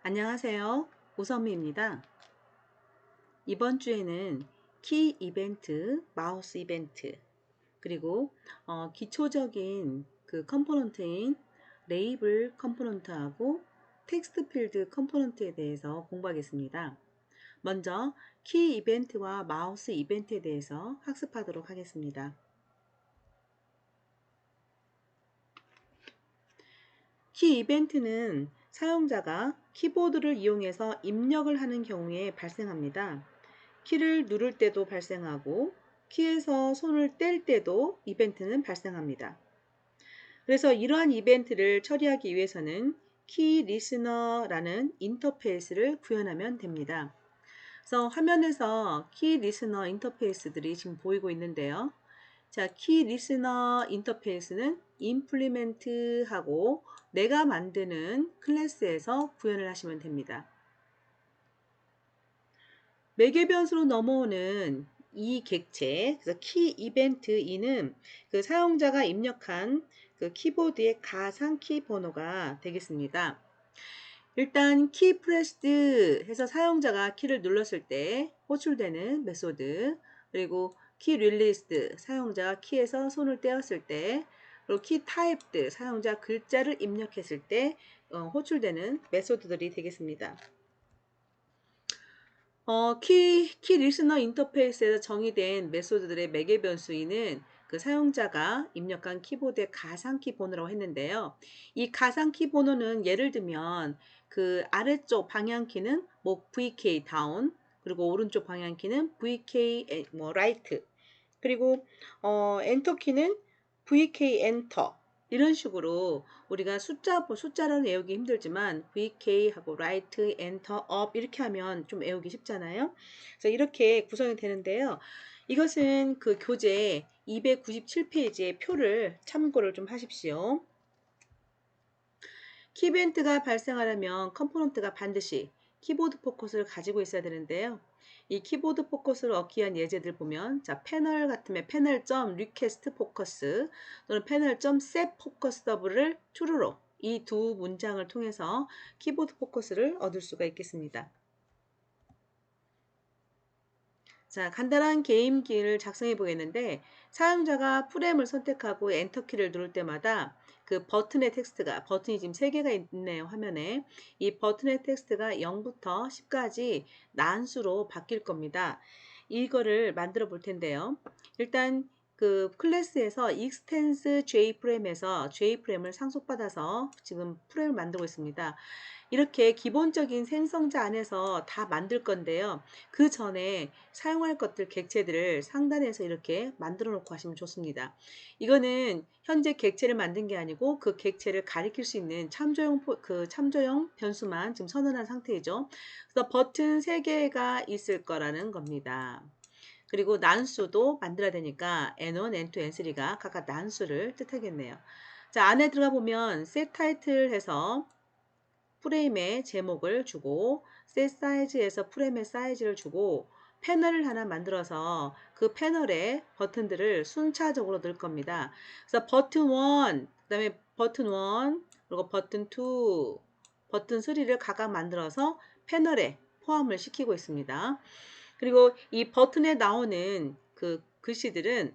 안녕하세요. 오선미입니다. 이번 주에는 키 이벤트, 마우스 이벤트, 그리고 기초적인 그 컴포넌트인 레이블 컴포넌트하고 텍스트 필드 컴포넌트에 대해서 공부하겠습니다. 먼저 키 이벤트와 마우스 이벤트에 대해서 학습하도록 하겠습니다. 키 이벤트는 사용자가 키보드를 이용해서 입력을 하는 경우에 발생합니다. 키를 누를 때도 발생하고 키에서 손을 뗄 때도 이벤트는 발생합니다. 그래서 이러한 이벤트를 처리하기 위해서는 키 리스너라는 인터페이스를 구현하면 됩니다. 그래서 화면에서 키 리스너 인터페이스들이 지금 보이고 있는데요. 자, 키 리스너 인터페이스는 임플리멘트하고 내가 만드는 클래스에서 구현을 하시면 됩니다. 매개 변수로 넘어오는 이 객체, 그래서 키 이벤트 2는 그 사용자가 입력한 그 키보드의 가상 키 번호가 되겠습니다. 일단 키 프레스드 해서 사용자가 키를 눌렀을 때 호출되는 메소드, 그리고 키 릴리스드 사용자가 키에서 손을 떼었을 때, 그리고 키 타입드 사용자 글자를 입력했을 때 호출되는 메소드들이 되겠습니다. 키 리스너 인터페이스에서 정의된 메소드들의 매개 변수인은 그 사용자가 입력한 키보드의 가상키 번호라고 했는데요. 이 가상키 번호는 예를 들면 그 아래쪽 방향키는 뭐 VK 다운, 그리고 오른쪽 방향키는 VK 뭐 라이트, 그리고 엔터키는 VK 엔터, 이런 식으로 우리가 숫자로는 외우기 힘들지만 VK하고 Right, Enter, Up 이렇게 하면 좀 외우기 쉽잖아요. 그래서 이렇게 구성이 되는데요. 이것은 그 교재 297페이지의 표를 참고를 좀 하십시오. 키이벤트가 발생하려면 컴포넌트가 반드시 키보드 포커스를 가지고 있어야 되는데요. 이 키보드 포커스를 얻기 위한 예제들 보면, 자, 패널 같으면 패널.request focus 또는 패널.set focus 더블을 true로 이 두 문장을 통해서 키보드 포커스를 얻을 수가 있겠습니다. 자, 간단한 게임기를 작성해 보겠는데, 사용자가 프레임을 선택하고 엔터키를 누를 때마다 그 버튼의 텍스트가, 버튼이 지금 3개가 있네요, 화면에. 이 버튼의 텍스트가 0부터 10까지 난수로 바뀔 겁니다. 이거를 만들어 볼 텐데요. 일단 그 클래스에서 extends jframe에서 jframe을 상속받아서 지금 프레임을 만들고 있습니다. 이렇게 기본적인 생성자 안에서 다 만들 건데요. 그 전에 사용할 것들 객체들을 상단에서 이렇게 만들어 놓고 하시면 좋습니다. 이거는 현재 객체를 만든 게 아니고 그 객체를 가리킬 수 있는 참조형 변수만 지금 선언한 상태이죠. 그래서 버튼 3개가 있을 거라는 겁니다. 그리고 난수도 만들어야 되니까 N1, N2, N3가 각각 난수를 뜻하겠네요. 자, 안에 들어가 보면 set title 해서 프레임의 제목을 주고, 셋 사이즈에서 프레임의 사이즈를 주고, 패널을 하나 만들어서 그 패널에 버튼들을 순차적으로 넣을 겁니다. 그래서 버튼 1, 그 다음에 버튼 1, 그리고 버튼 2, 버튼 3를 각각 만들어서 패널에 포함을 시키고 있습니다. 그리고 이 버튼에 나오는 그 글씨들은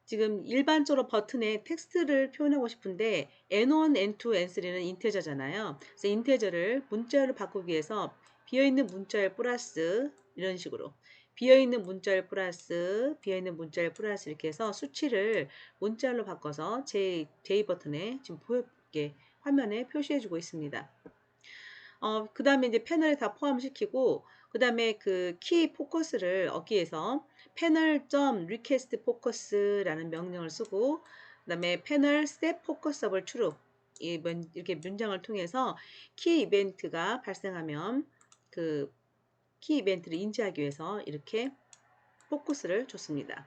지금 일반적으로 버튼에 텍스트를 표현하고 싶은데 N1, N2, N3는 인테저잖아요. 그래서 인테저를 문자열로 바꾸기 위해서 비어있는 문자열 플러스 이런 식으로 비어있는 문자열 플러스 비어있는 문자열 플러스 이렇게 해서 수치를 문자열로 바꿔서 J 버튼에 지금 보여게 화면에 표시해 주고 있습니다. 그 다음에 이제 패널에 다 포함시키고, 그 다음에 그 키 포커스를 얻기 위해서 패널.request focus라는 명령을 쓰고, 그 다음에 패널 set focus of true 이렇게 문장을 통해서 키 이벤트가 발생하면 그 키 이벤트를 인지하기 위해서 이렇게 포커스를 줬습니다.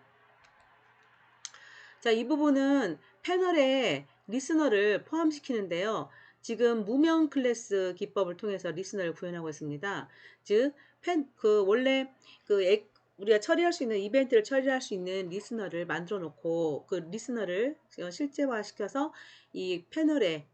자, 이 부분은 패널에 리스너를 포함시키는데요. 지금 무명 클래스 기법을 통해서 리스너를 구현하고 있습니다. 즉, 원래 우리가 처리할 수 있는 이벤트를 처리할 수 있는 리스너를 만들어 놓고 그 리스너를 실제화 시켜서 이 패널에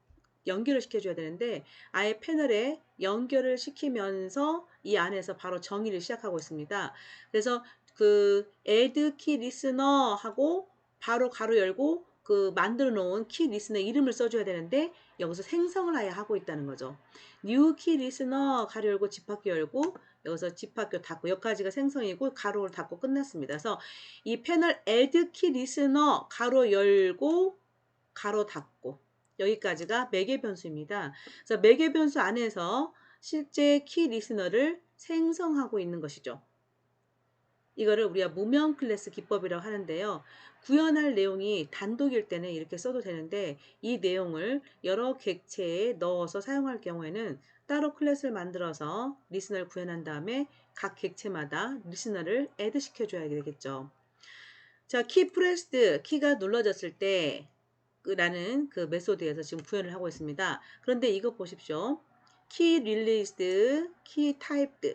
연결을 시켜줘야 되는데 아예 패널에 연결을 시키면서 이 안에서 바로 정의를 시작하고 있습니다. 그래서 그 add key listener 하고 바로 가로 열고 그 만들어 놓은 키 리스너 이름을 써줘야 되는데 여기서 생성을 아예 하고 있다는 거죠. new key listener 가로 열고 집합기 열고 여기서 집합기 닫고 여기까지가 생성이고 가로를 닫고 끝났습니다. 그래서 이 패널 add key listener 가로 열고 가로 닫고 여기까지가 매개 변수입니다. 그래서 매개 변수 안에서 실제 키 리스너를 생성하고 있는 것이죠. 이거를 우리가 무명 클래스 기법이라고 하는데요. 구현할 내용이 단독일 때는 이렇게 써도 되는데 이 내용을 여러 객체에 넣어서 사용할 경우에는 따로 클래스를 만들어서 리스너를 구현한 다음에 각 객체마다 리스너를 애드 시켜줘야 되겠죠. 자, 키 프레스드, 키가 눌러졌을 때 라는 그 메소드에서 지금 구현을 하고 있습니다. 그런데 이거 보십시오. 키 릴리스드, 키 타입드.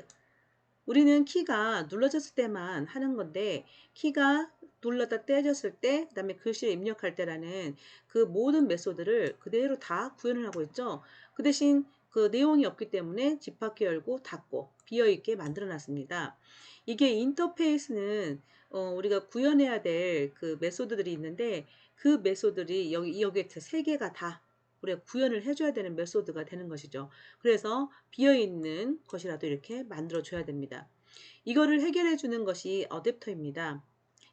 우리는 키가 눌러졌을 때만 하는 건데 키가 눌렀다 떼졌을 때, 그 다음에 글씨를 입력할 때라는 그 모든 메소드를 그대로 다 구현을 하고 있죠. 그 대신 그 내용이 없기 때문에 집합기 열고 닫고 비어있게 만들어 놨습니다. 이게 인터페이스는 우리가 구현해야 될 그 메소드들이 있는데 그 메소드들이 여기에 세 개가 다 우리가 구현을 해줘야 되는 메소드가 되는 것이죠. 그래서 비어있는 것이라도 이렇게 만들어 줘야 됩니다. 이거를 해결해 주는 것이 어댑터입니다.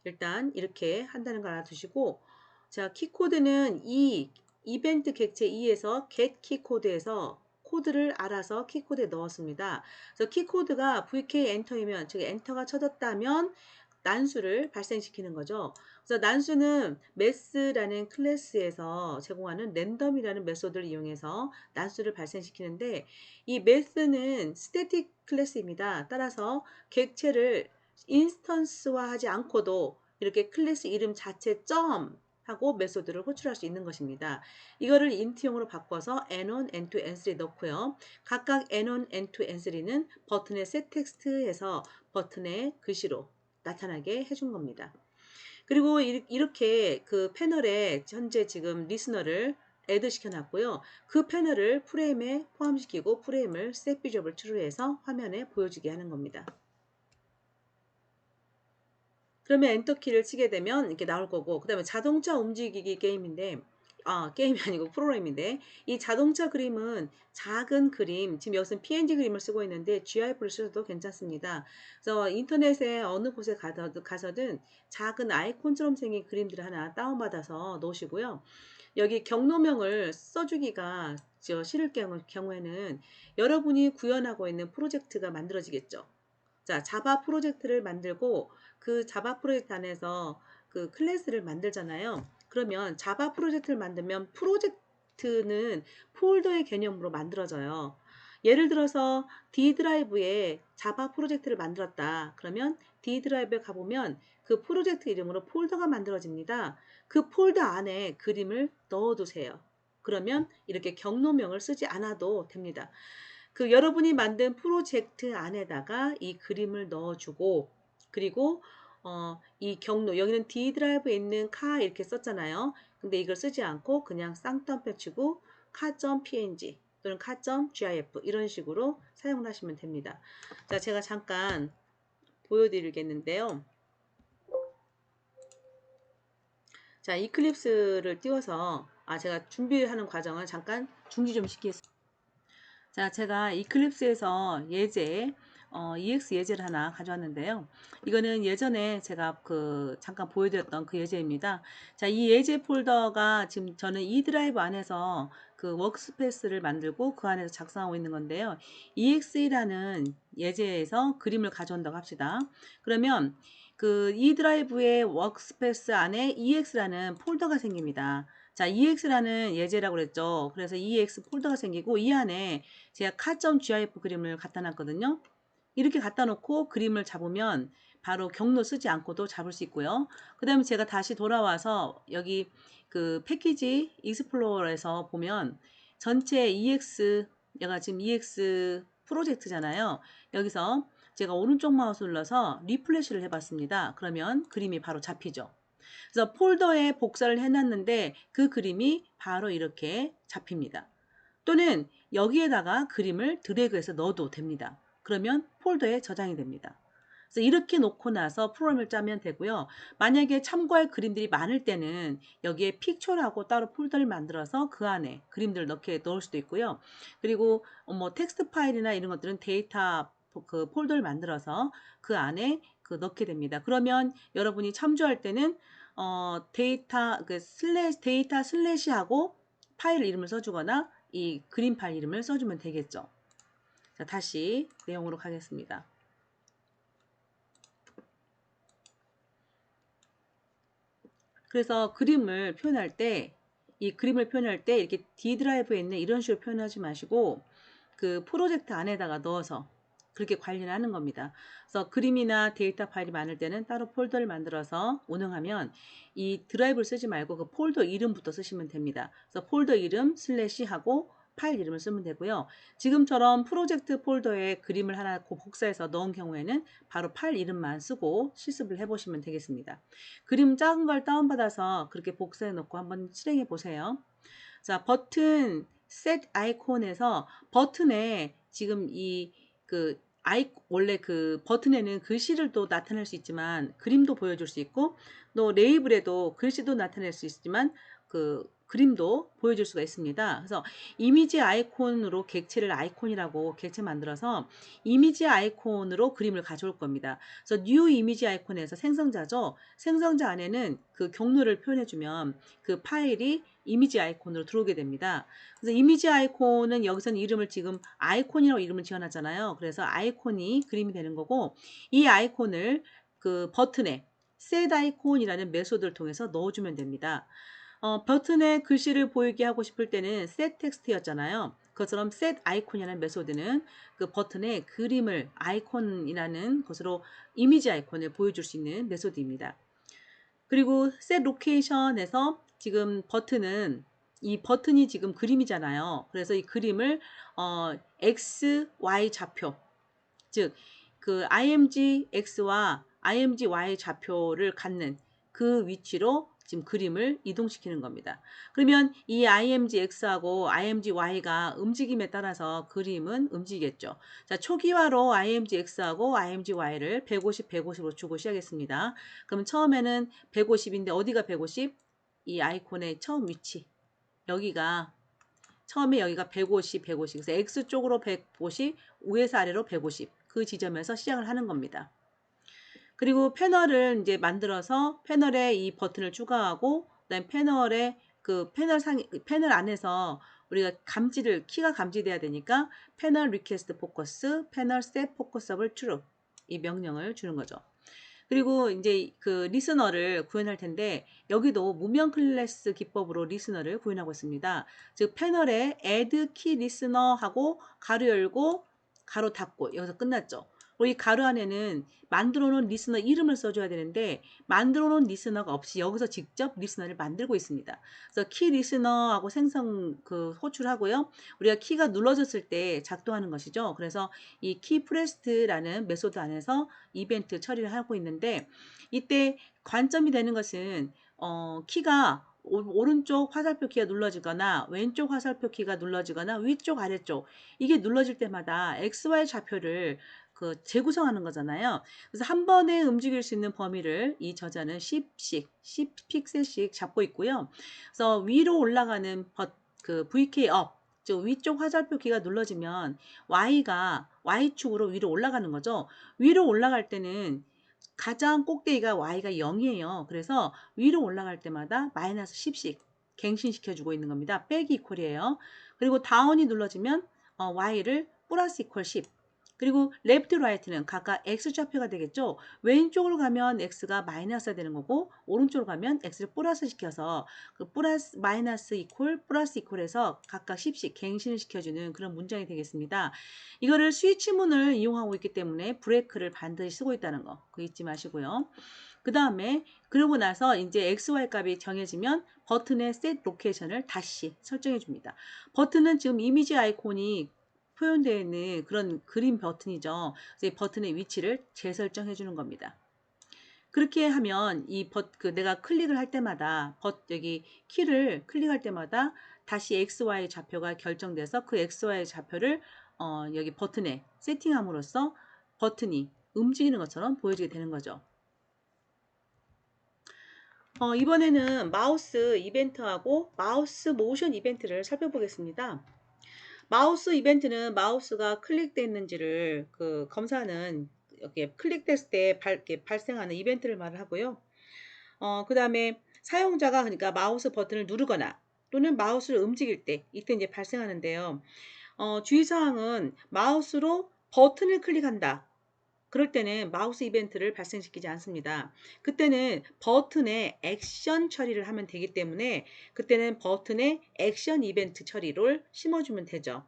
일단 이렇게 한다는 걸 알아두시고, 자, 키코드는 이 이벤트 객체 2에서 get 키코드에서 코드를 알아서 키코드에 넣었습니다. 그래서 키코드가 VK 엔터이면, 즉 엔터가 쳐졌다면 난수를 발생시키는 거죠. 그래서 난수는 math라는 클래스에서 제공하는 랜덤이라는 메소드를 이용해서 난수를 발생시키는데 이 math는 스태틱 클래스입니다. 따라서 객체를 인스턴스화하지 않고도 이렇게 클래스 이름 자체 점 하고 메소드를 호출할 수 있는 것입니다. 이거를 인트용으로 바꿔서 n1, n2, n3 넣고요. 각각 n1, n2, n3는 버튼의 setText에서 버튼의 글씨로 나타나게 해준 겁니다. 그리고 이렇게 그 패널에 현재 지금 리스너를 애드 시켜놨고요. 그 패널을 프레임에 포함시키고 프레임을 set visible true해서 화면에 보여지게 하는 겁니다. 그러면 엔터키를 치게 되면 이렇게 나올 거고, 그 다음에 자동차 움직이기 게임인데, 게임이 아니고 프로그램인데, 이 자동차 그림은 작은 그림, 지금 여기서는 PNG 그림을 쓰고 있는데 GIF를 쓰셔도 괜찮습니다. 그래서 인터넷에 어느 곳에 가서든 작은 아이콘처럼 생긴 그림들을 하나 다운받아서 놓으시고요. 여기 경로명을 써주기가 싫을 경우에는 여러분이 구현하고 있는 프로젝트가 만들어지겠죠. 자, 자바 프로젝트를 만들고 그 자바 프로젝트 안에서 그 클래스를 만들잖아요. 그러면 자바 프로젝트를 만들면 프로젝트는 폴더의 개념으로 만들어져요. 예를 들어서 D 드라이브에 자바 프로젝트를 만들었다. 그러면 D 드라이브에 가보면 그 프로젝트 이름으로 폴더가 만들어집니다. 그 폴더 안에 그림을 넣어두세요. 그러면 이렇게 경로명을 쓰지 않아도 됩니다. 그 여러분이 만든 프로젝트 안에다가 이 그림을 넣어주고, 그리고 이 경로, 여기는 D 드라이브에 있는 카 이렇게 썼잖아요. 근데 이걸 쓰지 않고 그냥 쌍따옴 펴치고 카.png 또는 카.gif 이런 식으로 사용을 하시면 됩니다. 자, 제가 잠깐 보여드리겠는데요. 자, 이클립스를 띄워서 제가 준비하는 과정을 잠깐 중지 좀 시키겠습니다. 자, 제가 이클립스에서 예제, EX 예제를 하나 가져왔는데요. 이거는 예전에 제가 잠깐 보여드렸던 그 예제입니다. 자, 이 예제 폴더가 지금 저는 이 드라이브 안에서 그 워크스페이스를 만들고 그 안에서 작성하고 있는 건데요. EX이라는 예제에서 그림을 가져온다고 합시다. 그러면 그 이 드라이브의 워크스페이스 안에 EX라는 폴더가 생깁니다. 자, EX라는 예제라고 그랬죠. 그래서 EX 폴더가 생기고 이 안에 제가 car.gif 그림을 갖다 놨거든요. 이렇게 갖다 놓고 그림을 잡으면 바로 경로 쓰지 않고도 잡을 수 있고요. 그 다음에 제가 다시 돌아와서 여기 그 패키지 익스플로러에서 보면 전체 EX, 얘가 지금 EX 프로젝트잖아요. 여기서 제가 오른쪽 마우스 눌러서 리플래시를 해봤습니다. 그러면 그림이 바로 잡히죠. 그래서 폴더에 복사를 해놨는데 그 그림이 바로 이렇게 잡힙니다. 또는 여기에다가 그림을 드래그해서 넣어도 됩니다. 그러면 폴더에 저장이 됩니다. 그래서 이렇게 놓고 나서 프로그램을 짜면 되고요. 만약에 참고할 그림들이 많을 때는 여기에 픽처라고 따로 폴더를 만들어서 그 안에 그림들을 넣을 수도 있고요. 그리고 뭐 텍스트 파일이나 이런 것들은 데이터 그 폴더를 만들어서 그 안에 넣게 됩니다. 그러면 여러분이 참조할 때는 데이터 슬래시하고 파일 이름을 써주거나 이 그림 파일 이름을 써주면 되겠죠. 자, 다시 내용으로 가겠습니다. 그래서 그림을 표현할 때, 이 그림을 표현할 때 이렇게 D 드라이브에 있는 이런 식으로 표현하지 마시고 그 프로젝트 안에다가 넣어서 그렇게 관리를 하는 겁니다. 그래서 그림이나 데이터 파일이 많을 때는 따로 폴더를 만들어서 운영하면 이 드라이브를 쓰지 말고 그 폴더 이름부터 쓰시면 됩니다. 그래서 폴더 이름 슬래시 하고 파일 이름을 쓰면 되고요. 지금처럼 프로젝트 폴더에 그림을 하나 복사해서 넣은 경우에는 바로 파일 이름만 쓰고 실습을 해보시면 되겠습니다. 그림 작은 걸 다운받아서 그렇게 복사해 놓고 한번 실행해 보세요. 자, 버튼 셋 아이콘에서 버튼에 지금 원래 그 버튼에는 글씨를 또 나타낼 수 있지만 그림도 보여줄 수 있고 또 레이블에도 글씨도 나타낼 수 있지만 그 그림도 보여줄 수가 있습니다. 그래서 이미지 아이콘으로 객체를 아이콘이라고 객체 만들어서 이미지 아이콘으로 그림을 가져올 겁니다. 그래서 뉴 이미지 아이콘에서 생성자죠. 생성자 안에는 그 경로를 표현해주면 그 파일이 이미지 아이콘으로 들어오게 됩니다. 그래서 이미지 아이콘은 여기서는 이름을 지금 아이콘이라고 이름을 지어놨잖아요. 그래서 아이콘이 그림이 되는 거고 이 아이콘을 그 버튼에 set 아이콘이라는 메소드를 통해서 넣어주면 됩니다. 버튼에 글씨를 보이게 하고 싶을 때는 set 텍스트였잖아요. 그것처럼 set 아이콘이라는 메소드는 그 버튼에 그림을 아이콘이라는 것으로 이미지 아이콘을 보여줄 수 있는 메소드입니다. 그리고 set location에서 지금 이 버튼이 지금 그림이잖아요. 그래서 이 그림을 x, y 좌표, 즉 그 img x와 img y 좌표를 갖는 그 위치로 지금 그림을 이동시키는 겁니다. 그러면 이 img x하고 img y가 움직임에 따라서 그림은 움직이겠죠. 자, 초기화로 img x하고 img y를 150, 150으로 주고 시작했습니다. 그럼 처음에는 150인데 어디가 150? 이 아이콘의 처음 위치. 여기가 처음에 여기가 150, 150. 그래서 X쪽으로 150, 위에서 아래로 150. 그 지점에서 시작을 하는 겁니다. 그리고 패널을 이제 만들어서 패널에 이 버튼을 추가하고 그다음 패널에 패널 안에서 우리가 키가 감지돼야 되니까 패널 리퀘스트 포커스, 패널 셋 포커스업을 true 이 명령을 주는 거죠. 그리고 이제 그 리스너를 구현할 텐데 여기도 무명 클래스 기법으로 리스너를 구현하고 있습니다. 즉 패널에 add key listener 하고 가로 열고 가로 닫고 여기서 끝났죠. 그리고 이 가로 안에는 만들어 놓은 리스너 이름을 써줘야 되는데 만들어 놓은 리스너가 없이 여기서 직접 리스너를 만들고 있습니다. 그래서 키 리스너하고 호출하고요. 우리가 키가 눌러졌을 때 작동하는 것이죠. 그래서 이 키 프레스트라는 메소드 안에서 이벤트 처리를 하고 있는데 이때 관점이 되는 것은 키가 오른쪽 화살표 키가 눌러지거나 왼쪽 화살표 키가 눌러지거나 위쪽 아래쪽 이게 눌러질 때마다 XY 좌표를 재구성하는 거잖아요. 그래서 한 번에 움직일 수 있는 범위를 이 저자는 10 픽셀씩 잡고 있고요. 그래서 위로 올라가는 VK 업 즉 위쪽 화살표 키가 눌러지면 Y축으로 위로 올라가는 거죠. 위로 올라갈 때는 가장 꼭대기가 Y가 0이에요. 그래서 위로 올라갈 때마다 마이너스 10씩 갱신시켜주고 있는 겁니다. 빼기 이퀄이에요. 그리고 다운이 눌러지면 Y를 플러스 이퀄 10. 그리고 레프트 라이트는 각각 X좌표가 되겠죠. 왼쪽으로 가면 X가 마이너스가 되는 거고 오른쪽으로 가면 X를 플러스 시켜서 그 플러스 마이너스 이퀄 플러스 이퀄에서 각각 10씩 갱신을 시켜주는 그런 문장이 되겠습니다. 이거를 스위치문을 이용하고 있기 때문에 브레이크를 반드시 쓰고 있다는 거 그거 잊지 마시고요. 그 다음에 그러고 나서 이제 XY 값이 정해지면 버튼의 set 로케이션을 다시 설정해 줍니다. 버튼은 지금 이미지 아이콘이 표현되어 있는 그런 그림 버튼이죠. 그래서 이 버튼의 위치를 재설정해 주는 겁니다. 그렇게 하면 내가 클릭을 할 때마다 여기 키를 클릭할 때마다 다시 XY 좌표가 결정돼서 그 XY 좌표를 여기 버튼에 세팅함으로써 버튼이 움직이는 것처럼 보여지게 되는 거죠. 이번에는 마우스 이벤트하고 마우스 모션 이벤트를 살펴보겠습니다. 마우스 이벤트는 마우스가 클릭되어 있는지를 검사하는, 이렇게 클릭됐을 때 이렇게 발생하는 이벤트를 말하고요. 그 다음에 사용자가 그러니까 마우스 버튼을 누르거나 또는 마우스를 움직일 때 이때 이제 발생하는데요. 주의사항은 마우스로 버튼을 클릭한다. 그럴 때는 마우스 이벤트를 발생시키지 않습니다. 그때는 버튼에 액션 처리를 하면 되기 때문에 그때는 버튼에 액션 이벤트 처리를 심어주면 되죠.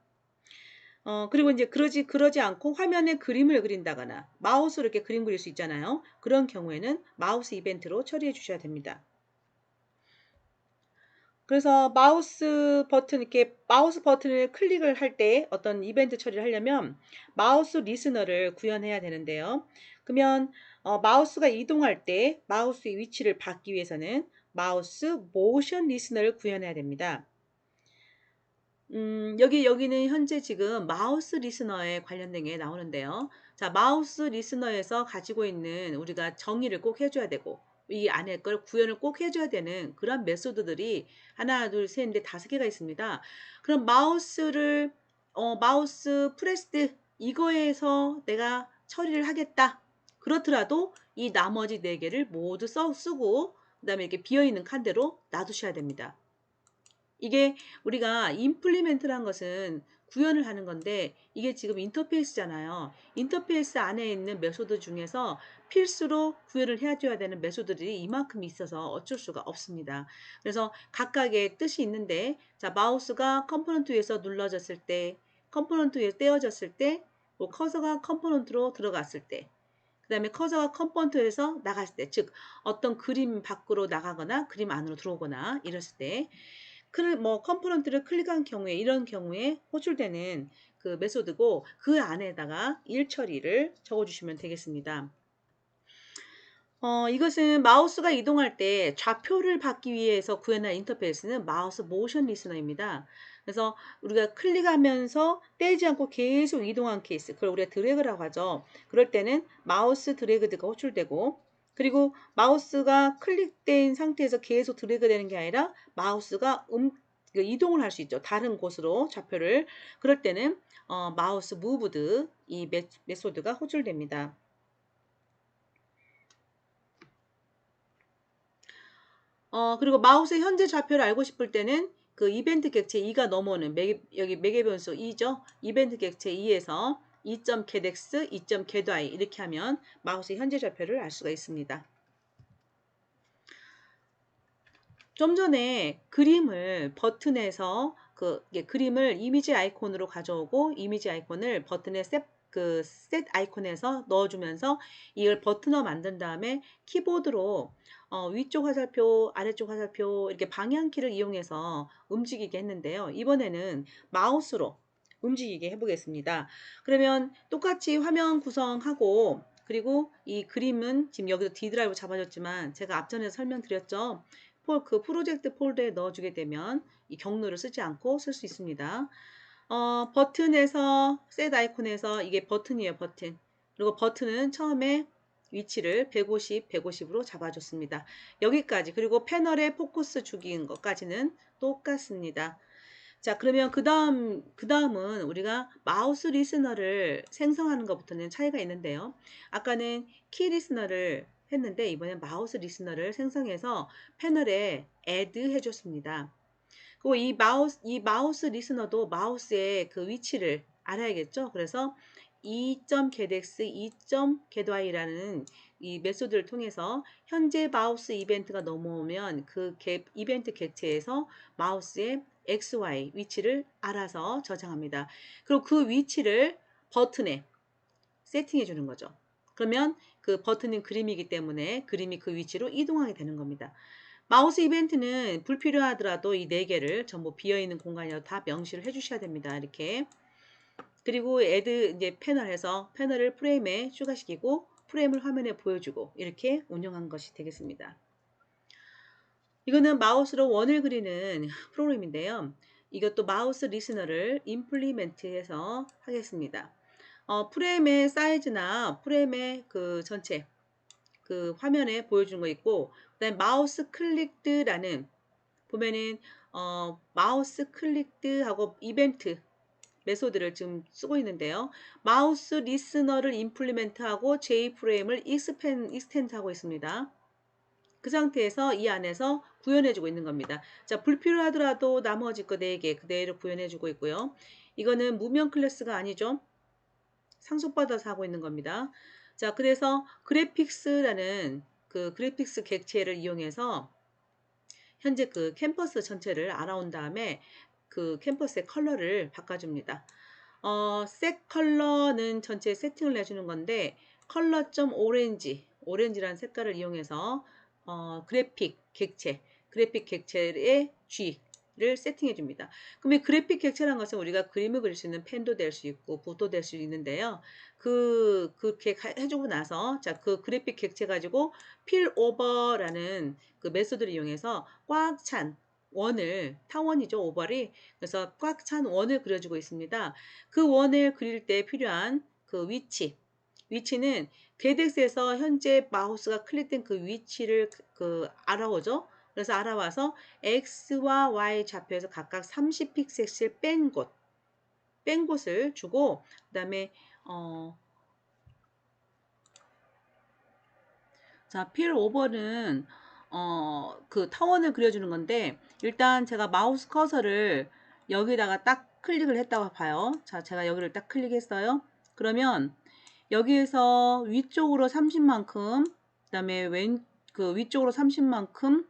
그리고 이제 그러지 않고 화면에 그림을 그린다거나 마우스로 이렇게 그림 그릴 수 있잖아요. 그런 경우에는 마우스 이벤트로 처리해 주셔야 됩니다. 그래서 마우스 버튼을 클릭을 할 때 어떤 이벤트 처리를 하려면 마우스 리스너를 구현해야 되는데요. 그러면 마우스가 이동할 때 마우스의 위치를 받기 위해서는 마우스 모션 리스너를 구현해야 됩니다. 여기는 현재 지금 마우스 리스너에 관련된 게 나오는데요. 자, 마우스 리스너에서 가지고 있는 우리가 정의를 꼭 해줘야 되고, 이 안에 걸 구현을 꼭 해줘야 되는 그런 메소드들이 하나, 둘, 셋, 넷, 다섯 개가 있습니다. 그럼 마우스 프레스드 이거에서 내가 처리를 하겠다. 그렇더라도 이 나머지 네 개를 모두 쓰고, 그 다음에 이렇게 비어있는 칸대로 놔두셔야 됩니다. 이게 우리가 임플리멘트란 것은 구현을 하는 건데 이게 지금 인터페이스잖아요. 인터페이스 안에 있는 메소드 중에서 필수로 구현을 해줘야 되는 메소드들이 이만큼 있어서 어쩔 수가 없습니다. 그래서 각각의 뜻이 있는데, 자, 마우스가 컴포넌트 위에서 눌러졌을 때, 컴포넌트 위에 떼어졌을 때, 뭐 커서가 컴포넌트로 들어갔을 때, 그 다음에 커서가 컴포넌트에서 나갔을 때, 즉 어떤 그림 밖으로 나가거나 그림 안으로 들어오거나 이랬을 때, 컴포넌트를 클릭한 경우에, 이런 경우에 호출되는 그 메소드고, 그 안에다가 일 처리를 적어주시면 되겠습니다. 이것은 마우스가 이동할 때 좌표를 받기 위해서 구현한 인터페이스는 마우스 모션 리스너입니다. 그래서 우리가 클릭하면서 떼지 않고 계속 이동한 케이스, 그걸 우리가 드래그라고 하죠. 그럴 때는 마우스 드래그가 호출되고, 그리고 마우스가 클릭된 상태에서 계속 드래그 되는 게 아니라 마우스가 이동을 할 수 있죠. 다른 곳으로 좌표를. 그럴 때는 마우스 무브드 이 메소드가 호출됩니다. 그리고 마우스의 현재 좌표를 알고 싶을 때는 그 이벤트 객체 2가 넘어오는 여기 매개 변수 2죠. 이벤트 객체 2에서 2.getx, 2.gety 이렇게 하면 마우스의 현재 좌표를 알 수가 있습니다. 좀 전에 그림을 버튼에서 그림을 이미지 아이콘으로 가져오고 이미지 아이콘을 버튼에 셋 아이콘에서 넣어주면서 이걸 버튼으로 만든 다음에 키보드로 위쪽 화살표, 아래쪽 화살표 이렇게 방향키를 이용해서 움직이게 했는데요. 이번에는 마우스로 움직이게 해보겠습니다. 그러면 똑같이 화면 구성하고, 그리고 이 그림은 지금 여기서 D 드라이브 잡아줬지만 제가 앞전에 설명드렸죠. 그 프로젝트 폴더에 넣어주게 되면 이 경로를 쓰지 않고 쓸 수 있습니다. 버튼에서 셋 아이콘에서 이게 버튼이에요, 버튼. 그리고 버튼은 처음에 위치를 150, 150으로 잡아줬습니다. 여기까지. 그리고 패널에 포커스 주기인 것까지는 똑같습니다. 자, 그러면 그 다음은 우리가 마우스 리스너를 생성하는 것부터는 차이가 있는데요. 아까는 키 리스너를 했는데 이번엔 마우스 리스너를 생성해서 패널에 add 해줬습니다. 그리고 이 마우스 리스너도 마우스의 그 위치를 알아야겠죠. 그래서 2.getx, 2.gety라는 이 메소드를 통해서 현재 마우스 이벤트가 넘어오면 그 이벤트 객체에서 마우스의 XY 위치를 알아서 저장합니다. 그리고 그 위치를 버튼에 세팅해 주는 거죠. 그러면 그 버튼은 그림이기 때문에 그림이 그 위치로 이동하게 되는 겁니다. 마우스 이벤트는 불필요하더라도 이 네 개를 전부 비어있는 공간이라도 다 명시를 해주셔야 됩니다. 이렇게. 그리고 이제 패널에서 패널을 프레임에 추가시키고 프레임을 화면에 보여주고 이렇게 운영한 것이 되겠습니다. 이거는 마우스로 원을 그리는 프로그램인데요. 이것도 마우스 리스너를 임플리멘트해서 하겠습니다. 프레임의 사이즈나 프레임의 그 전체 그 화면에 보여주는 거 있고, 그다음에 마우스 클릭드라는 보면은 마우스 클릭드하고 이벤트 메소드를 지금 쓰고 있는데요. 마우스 리스너를 임플리멘트하고 J프레임을 익스텐드하고 있습니다. 그 상태에서 이 안에서 구현해주고 있는 겁니다. 자, 불필요하더라도 나머지 거 4개 그대로 구현해주고 있고요. 이거는 무명 클래스가 아니죠. 상속받아서 하고 있는 겁니다. 자, 그래서 그래픽스라는 그 그래픽스 객체를 이용해서 현재 그 캠퍼스 전체를 알아온 다음에 그 캠퍼스의 컬러를 바꿔줍니다. 색 컬러는 전체 세팅을 해주는 건데 컬러.점 오렌지라는 색깔을 이용해서 그래픽 객체의 G를 세팅해 줍니다. 그럼 이 그래픽 객체라는 것은 우리가 그림을 그릴 수 있는 펜도 될 수 있고 붓도 될 수 있는데요. 그렇게 해주고 나서 자, 그 그래픽 객체 가지고 필 오버라는 그 메소드를 이용해서 꽉 찬 원을 타원이죠, 오벌이. 그래서 꽉 찬 원을 그려주고 있습니다. 그 원을 그릴 때 필요한 그 위치는 게덱스에서 현재 마우스가 클릭된 그 위치를 알아오죠. 그래서 알아와서 X와 Y 좌표에서 각각 30픽셀씩 뺀 곳을 주고, 그 다음에 자, 필 오버는 그 타원을 그려주는 건데, 일단 제가 마우스 커서를 여기다가 딱 클릭을 했다고 봐요. 자, 제가 여기를 딱 클릭했어요. 그러면 여기에서 위쪽으로 30만큼, 그 다음에 그 위쪽으로 30만큼,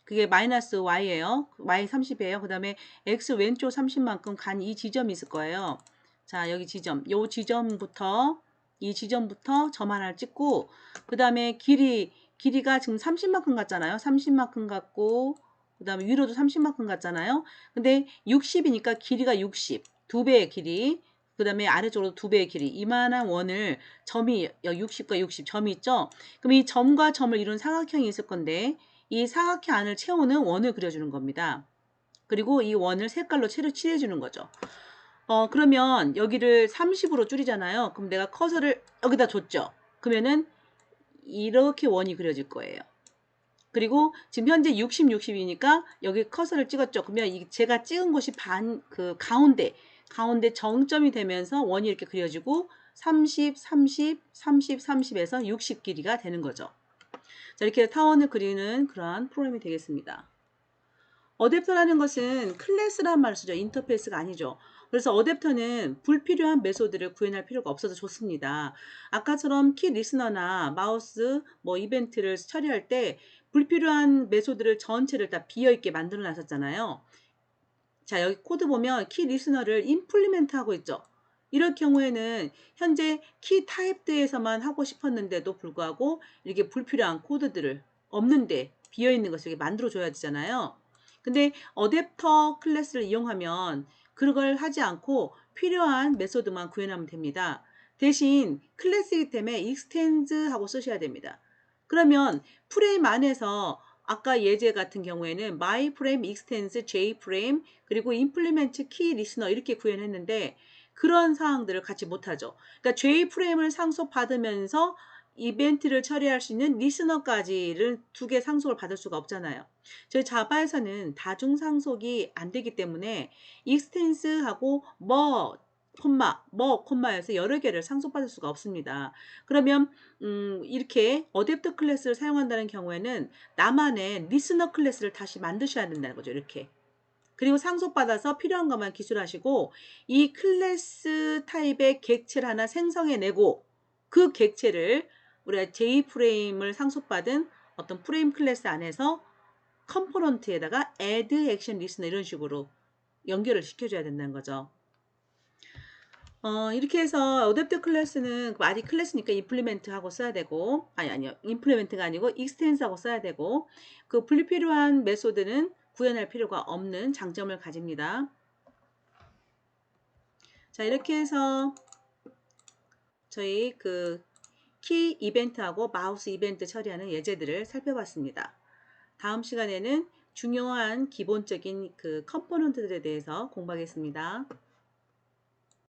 그게 마이너스 Y예요. Y 30이에요. 그 다음에 X 왼쪽 30만큼 간 이 지점이 있을 거예요. 자, 여기 지점. 이 지점부터 점 하나를 찍고, 그 다음에 길이가 지금 30만큼 같잖아요. 30만큼 같고, 그 다음에 위로도 30만큼 같잖아요. 근데 60이니까 길이가 60. 2배의 길이. 그 다음에 아래쪽으로 2배의 길이. 이만한 원을 점이 60과 60 점이 있죠. 그럼 이 점과 점을 이룬 삼각형이 있을 건데, 이 사각형 안을 채우는 원을 그려주는 겁니다. 그리고 이 원을 색깔로 칠해주는 거죠. 그러면 여기를 30으로 줄이잖아요. 그럼 내가 커서를 여기다 줬죠. 그러면은 이렇게 원이 그려질 거예요. 그리고 지금 현재 60, 60이니까 여기 커서를 찍었죠. 그러면 제가 찍은 곳이 가운데 정점이 되면서 원이 이렇게 그려지고 30, 30, 30, 30에서 60 길이가 되는 거죠. 자, 이렇게 타원을 그리는 그러한 프로그램이 되겠습니다. 어댑터라는 것은 클래스란 말을 쓰죠. 인터페이스가 아니죠. 그래서 어댑터는 불필요한 메소드를 구현할 필요가 없어서 좋습니다. 아까처럼 키 리스너나 마우스 이벤트를 처리할 때 불필요한 메소드를 전체를 다 비어있게 만들어 놨었잖아요. 자, 여기 코드 보면 키 리스너를 임플리멘트 하고 있죠. 이럴 경우에는 현재 키 타입드에서만 하고 싶었는데도 불구하고 이렇게 불필요한 코드들을 없는데 비어있는 것을 이렇게 만들어 줘야 되잖아요. 근데 어댑터 클래스를 이용하면 그걸 하지 않고 필요한 메소드만 구현하면 됩니다. 대신 클래스이기 때문에 extends 하고 쓰셔야 됩니다. 그러면 프레임 안에서 아까 예제 같은 경우에는 my frame extends j frame 그리고 implement key listener 이렇게 구현했는데 그런 사항들을 같이 못하죠. 그러니까 j frame을 상속받으면서 이벤트를 처리할 수 있는 리스너까지를 2개 상속을 받을 수가 없잖아요. 저희 자바에서는 다중 상속이 안 되기 때문에 extends하고 콤마에서 여러 개를 상속받을 수가 없습니다. 그러면 이렇게 어댑터 클래스를 사용한다는 경우에는 나만의 리스너 클래스를 다시 만드셔야 된다는 거죠. 이렇게. 그리고 상속받아서 필요한 것만 기술하시고 이 클래스 타입의 객체를 하나 생성해내고 그 객체를 우리가 J프레임을 상속받은 어떤 프레임 클래스 안에서 컴포넌트에다가 add action listener 이런 식으로 연결을 시켜줘야 된다는 거죠. 이렇게 해서 어댑터 클래스는 말이 클래스니까 임플리멘트 하고 써야 되고 아니요 임플리멘트가 아니고 익스텐스 하고 써야 되고 그 불필요한 메소드는 구현할 필요가 없는 장점을 가집니다. 자, 이렇게 해서 저희 그 키 이벤트하고 마우스 이벤트 처리하는 예제들을 살펴봤습니다. 다음 시간에는 중요한 기본적인 그 컴포넌트들에 대해서 공부하겠습니다.